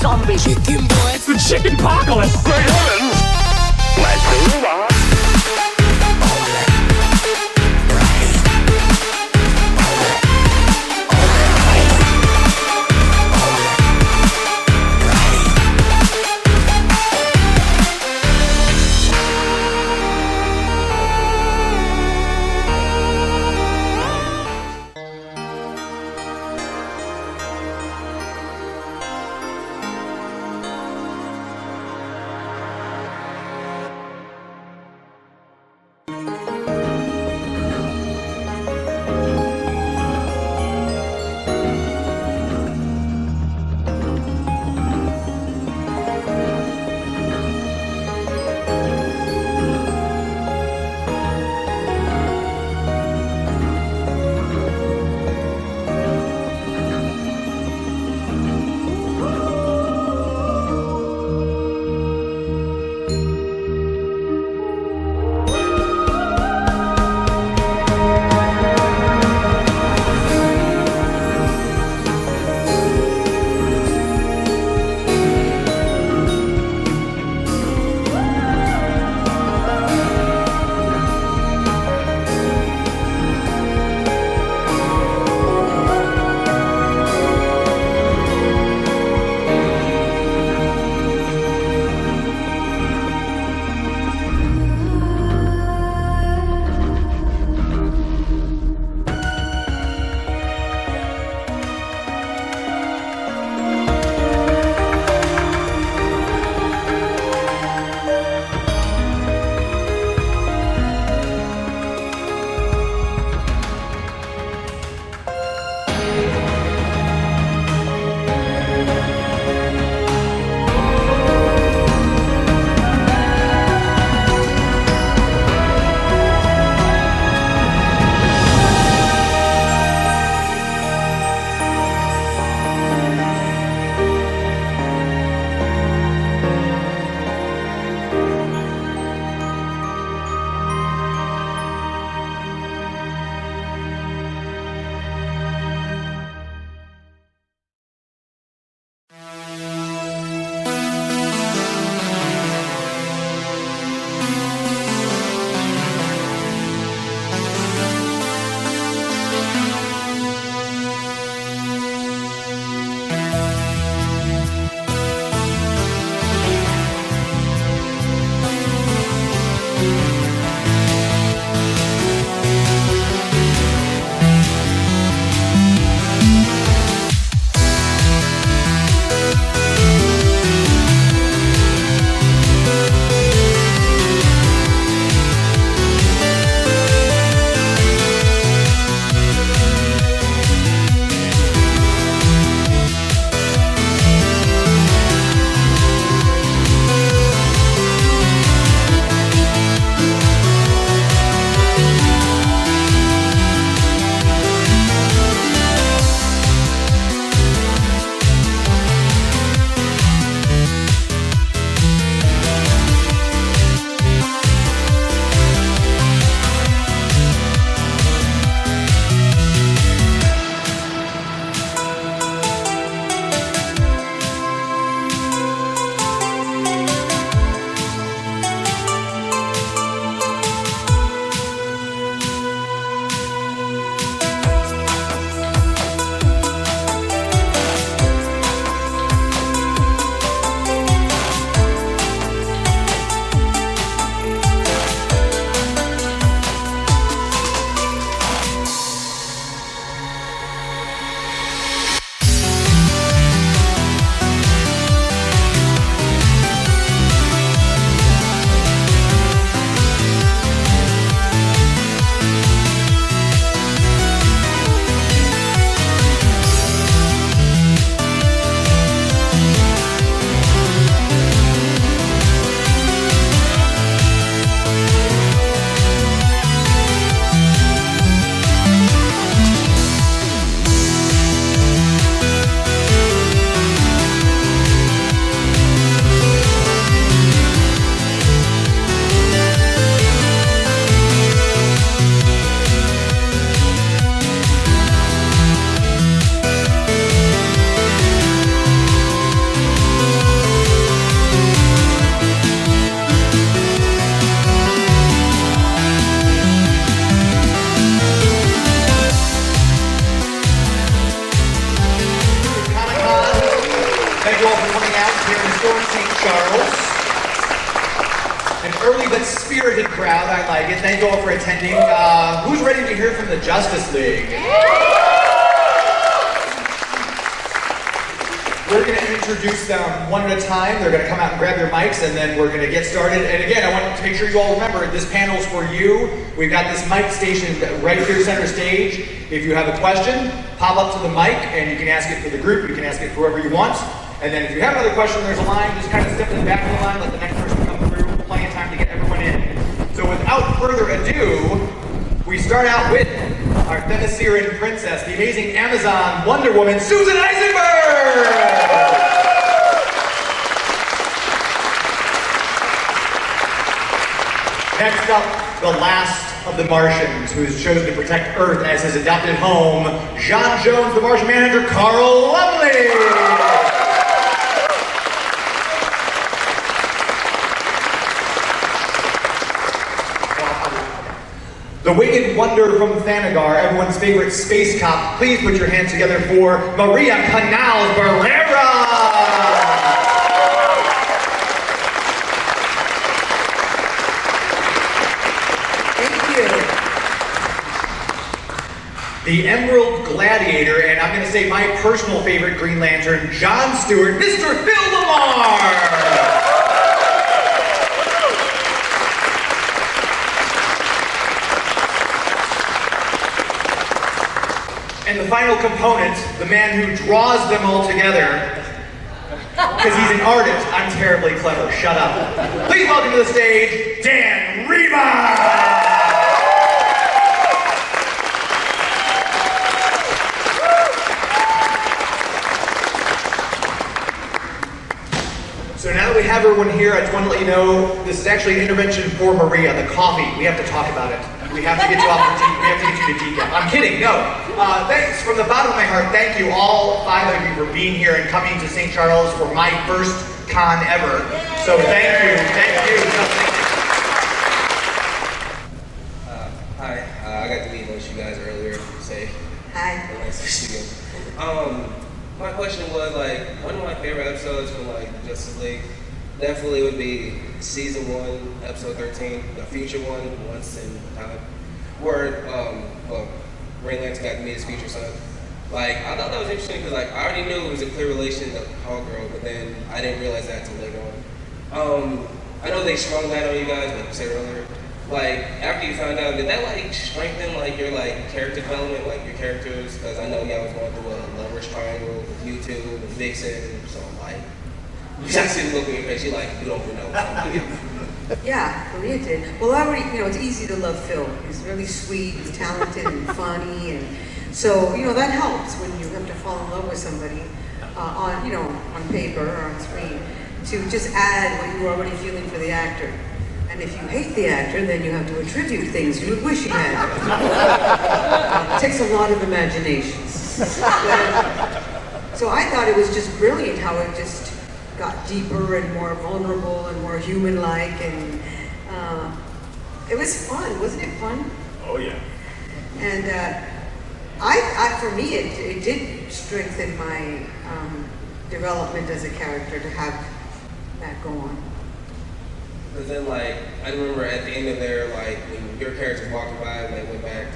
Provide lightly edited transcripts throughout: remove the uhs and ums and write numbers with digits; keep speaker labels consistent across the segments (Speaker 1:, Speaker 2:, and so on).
Speaker 1: zombie.
Speaker 2: Chicken boy.
Speaker 3: It's the chicken apocalypse.
Speaker 4: Great heavens! Let's move on.
Speaker 1: Thank you all for coming out here in the storm St. Charles. An early but spirited crowd, I like it. Thank you all for attending. Who's ready to hear from the Justice League? We're going to introduce them one at a time. They're going to come out and grab their mics, and then we're going to get started. And again, I want to make sure you all remember, this panel's for you. We've got this mic station right here center stage. If you have a question, pop up to the mic, and you can ask it for the group. You can ask it for whoever you want. And then if you have another question, there's a line. Just kind of step in the back of the line, let the next person come through. Plenty of time to get everyone in. So without further ado, we start out with our Themysciran princess, the amazing Amazon Wonder Woman, Susan Eisenberg! Next up, the last of the Martians, who has chosen to protect Earth as his adopted home, John Jones, the Martian Manhunter, Carl Lumley! The Winged Wonder from Thanagar, everyone's favorite space cop. Please put your hands together for Maria Canals Barrera!
Speaker 2: Thank you.
Speaker 1: The Emerald Gladiator, and I'm going to say my personal favorite Green Lantern, John Stewart, Mr. Phil Lamar! And the final component, the man who draws them all together, because he's an artist. I'm terribly clever, shut up. Please welcome to the stage, Dan Reba! So now that we have everyone here, I just want to let you know, this is actually an intervention for Maria, the coffee. We have to talk about it. We have to get you off the tea. We have to get you to decaf. I'm kidding, no. Thanks from the bottom of my heart. Thank you, all 5 of you, for being here and coming to St. Charles for my first con ever. So thank you, thank you.
Speaker 3: Hi, I got to meet most of you guys earlier. Say
Speaker 2: Hi.
Speaker 3: nice to see you. My question was like one of my favorite episodes from like Justice League. Definitely would be season 1, episode 13, the future one, Once in Time, where Green Lantern got to meet his future son. Like, I thought that was interesting because like I already knew it was a clear relation to Hawkgirl, but then I didn't realize that until later on. I know they sprung that on you guys, like you said earlier. Like after you found out, did that like strengthen like your like character development, like your characters? Because I know y'all was going through a lovers triangle with you two and Vixen, so like. You just didn't look in your face, you're like, you don't know.
Speaker 2: Yeah, Maria did. Well, I already, it's easy to love Phil. He's really sweet, he's talented and funny, and so, that helps when you have to fall in love with somebody on paper or on screen, to just add what you were already feeling for the actor. And if you hate the actor, then you have to attribute things you would wish you had. It takes a lot of imagination. So I thought it was just brilliant how it just got deeper and more vulnerable and more human-like, and it was fun. Wasn't it fun?
Speaker 1: Oh yeah.
Speaker 2: And for me, it did strengthen my development as a character to have that go on.
Speaker 3: But then like, I remember at the end of there, like when your character walking by and they went back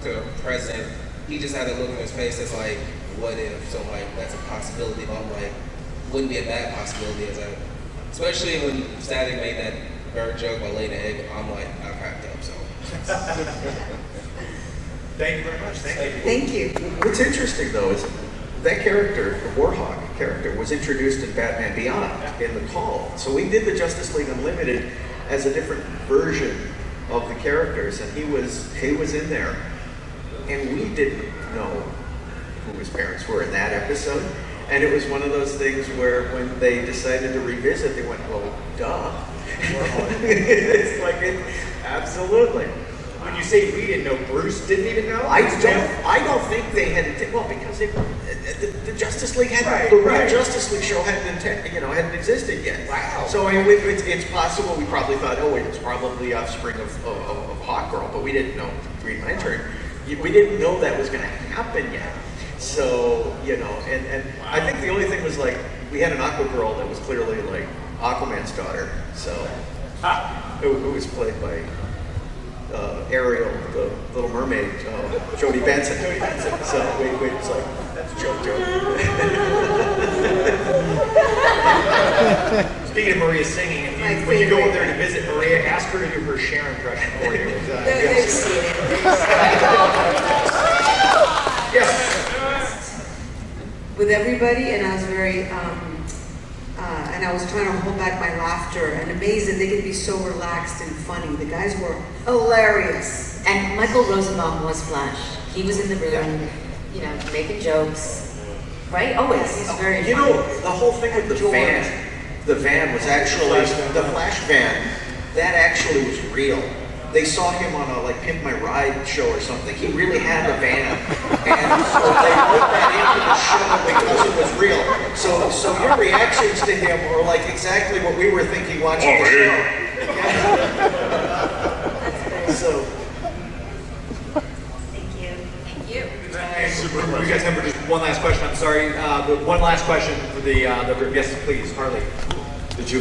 Speaker 3: to the present, he just had a look on his face that's like, what if? So like, that's a possibility, but I'm like, wouldn't be a bad possibility as that. Especially when Static made that bird joke by laying the egg, I'm like, I cracked up, so.
Speaker 1: Thank you very much, thank you.
Speaker 2: Thank you.
Speaker 5: What's interesting though is that character, the Warhawk character, was introduced in Batman Beyond in the call. So we did the Justice League Unlimited as a different version of the characters, and he was in there. And we didn't know who his parents were in that episode. And it was one of those things where when they decided to revisit, they went, well, duh. It's like, absolutely.
Speaker 1: When you say we didn't know, Bruce didn't even know?
Speaker 5: I don't think they had because the Justice League hadn't,
Speaker 1: Right.
Speaker 5: Justice League show hadn't existed yet.
Speaker 1: Wow.
Speaker 5: So I mean, it's possible we probably thought, oh, it's probably offspring of Hawkgirl, but we didn't know Green Lantern. We didn't know that was going to happen yet. So, you know, and I think the only thing was like, we had an Aqua Girl that was clearly like Aquaman's daughter. So, who was played by Ariel, the Little Mermaid, Jodie Benson. So, it's like, that's a joke. Speaking of Maria singing, when you go over there to visit Maria, ask her to do her Cher impression for you.
Speaker 2: They've seen it.
Speaker 5: Yes.
Speaker 2: With everybody, and I was very, and I was trying to hold back my laughter, and amazing, they could be so relaxed and funny. The guys were hilarious.
Speaker 6: And Michael Rosenbaum was Flash. He was in the room, you know, making jokes, right? Always. He's very
Speaker 5: You
Speaker 6: funny.
Speaker 5: know, the whole thing with the van was actually, the Flash van, that actually was real. They saw him on a like Pimp My Ride show or something. He really had a van, and so they put that into the show because it was real. So your reactions to him were like exactly what we were thinking watching the show. Yeah. So.
Speaker 6: Thank you. Thank you.
Speaker 1: We got time for just one last question. I'm sorry, but one last question for the group. Yes, please, Harley.
Speaker 7: Did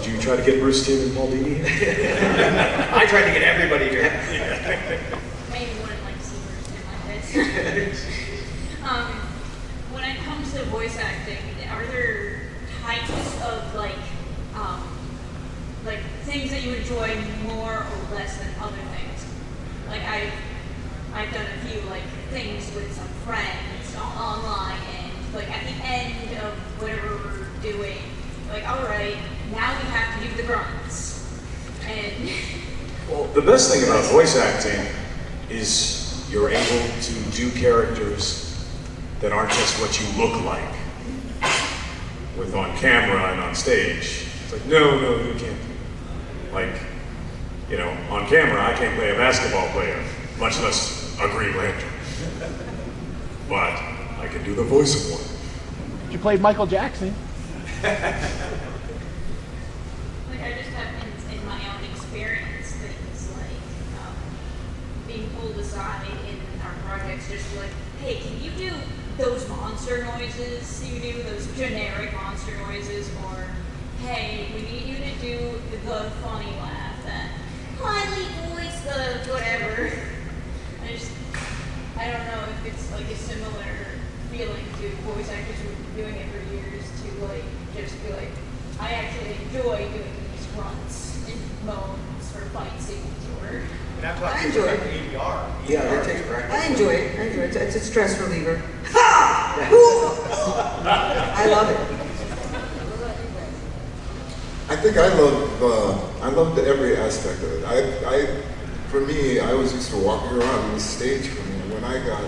Speaker 7: you try to get Bruce Timm and Paul Dini?
Speaker 1: I tried to get everybody here.
Speaker 8: Maybe wouldn't like to see Bruce Timm like this. When it comes to voice acting, are there types of like things that you enjoy more or less than other things? Like I've done a few like things with some friends online, and like at the end of whatever we're doing, like, all right, now we have to do the grunts. And
Speaker 7: Well, the best thing about voice acting is you're able to do characters that aren't just what you look like. With on camera and on stage, it's like, no, you can't. Like, you know, on camera, I can't play a basketball player, much less a Green Lantern. But I can do the voice of one.
Speaker 9: You played Michael Jackson.
Speaker 8: like I just have in my own experience things like being pulled aside in our projects, just like, hey, can you do those monster noises you do, those generic monster noises, or hey, we need you to do the funny laugh, that highly voice, the whatever. I don't know if it's like a similar feeling to voice actors who've been doing it for years to like just be like, I actually enjoy doing these grunts and moans for fight scenes or.
Speaker 2: I enjoy it.
Speaker 5: Yeah, that takes practice.
Speaker 2: I enjoy it. It's a stress reliever. Ha! I love it.
Speaker 10: I think I loved every aspect of it. For me, I was used to walking around. It was stage for me. When I got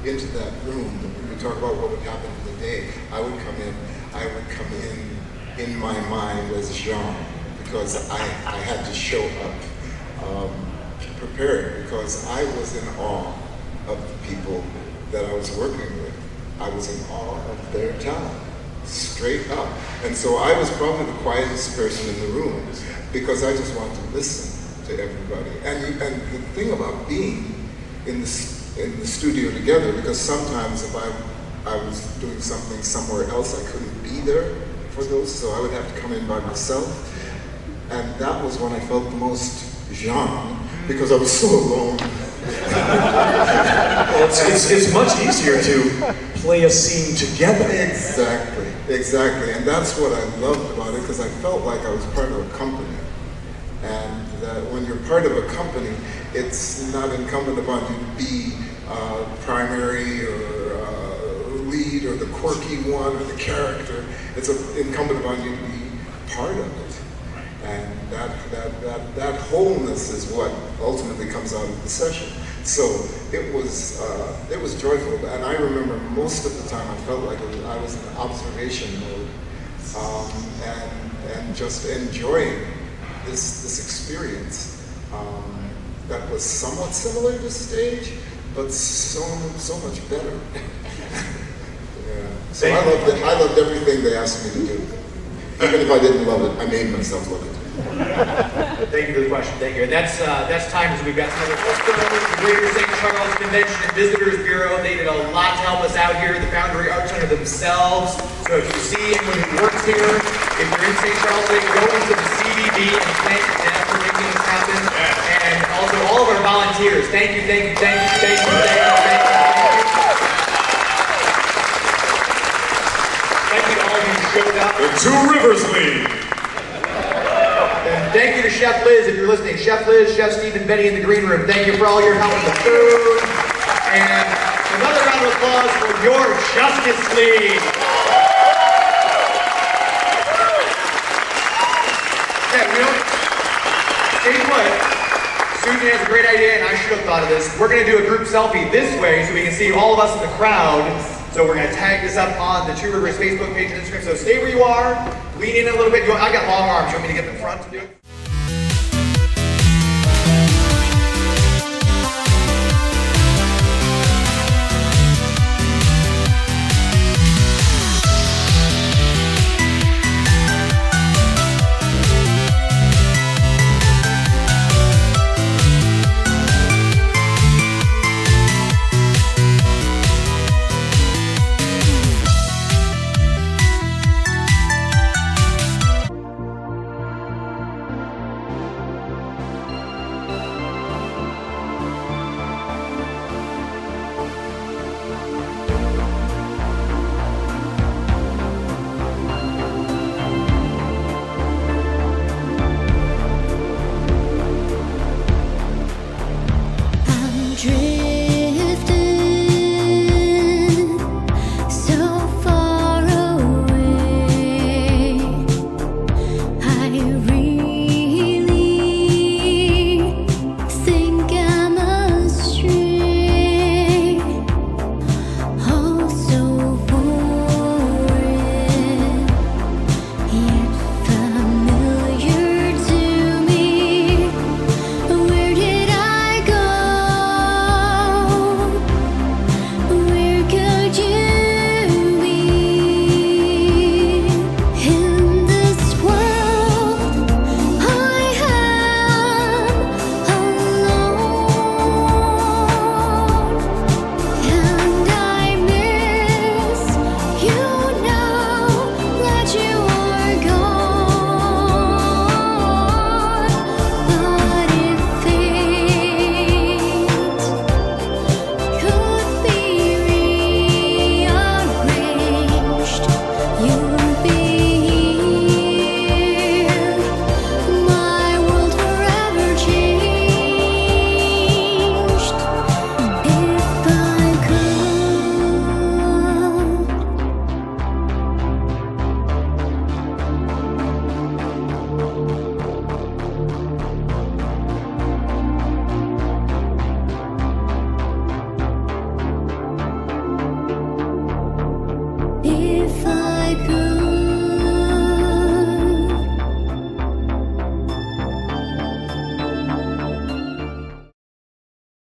Speaker 10: into that room, we would talk about what would happen in the day. I would come in my mind as Jean, because I had to show up prepared, because I was in awe of the people that I was working with. I was in awe of their talent, straight up. And so I was probably the quietest person in the room, because I just wanted to listen to everybody. And the thing about being in the studio together, because sometimes if I was doing something somewhere else, I couldn't be there for those, so I would have to come in by myself. And that was when I felt the most Jean, because I was so alone.
Speaker 7: Well, it's much easier to play a scene together.
Speaker 10: Exactly. And that's what I loved about it, because I felt like I was part of a company. And that when you're part of a company, it's not incumbent upon you to be primary or lead or the quirky one or the character. It's incumbent upon you to be part of it. And that wholeness is what ultimately comes out of the session. So it was joyful. And I remember most of the time I felt like I was in observation mode and just enjoying this experience that was somewhat similar to stage, but so much better. Yeah. So I loved it. I loved everything they asked me to do. Even if I didn't love it, I made myself love it.
Speaker 1: Thank you for the question. Thank you. And that's time because we've got some other folks from the Greater St. Charles Convention and Visitors Bureau. They did a lot to help us out here. The Foundry Art Center themselves. So if you see anyone who works here, if you're in St. Charles, go into the CBD and thank them for making this happen. And also all of our volunteers. Thank you, thank you, thank you, thank you, thank you, thank you. Thank you to all of you who showed up.
Speaker 7: The Two Rivers League.
Speaker 1: And thank you to Chef Liz, if you're listening. Chef Liz, Chef Steve, and Betty in the green room. Thank you for all your help with the food. And another round of applause for your Justice League. Yeah, you know, stay put. Susan has a great idea, and I should have thought of this. We're going to do a group selfie this way so we can see all of us in the crowd. So we're going to tag this up on the Two Rivers Facebook page and Instagram. So stay where you are, lean in a little bit. I got long arms. You want me to get in the front to do it?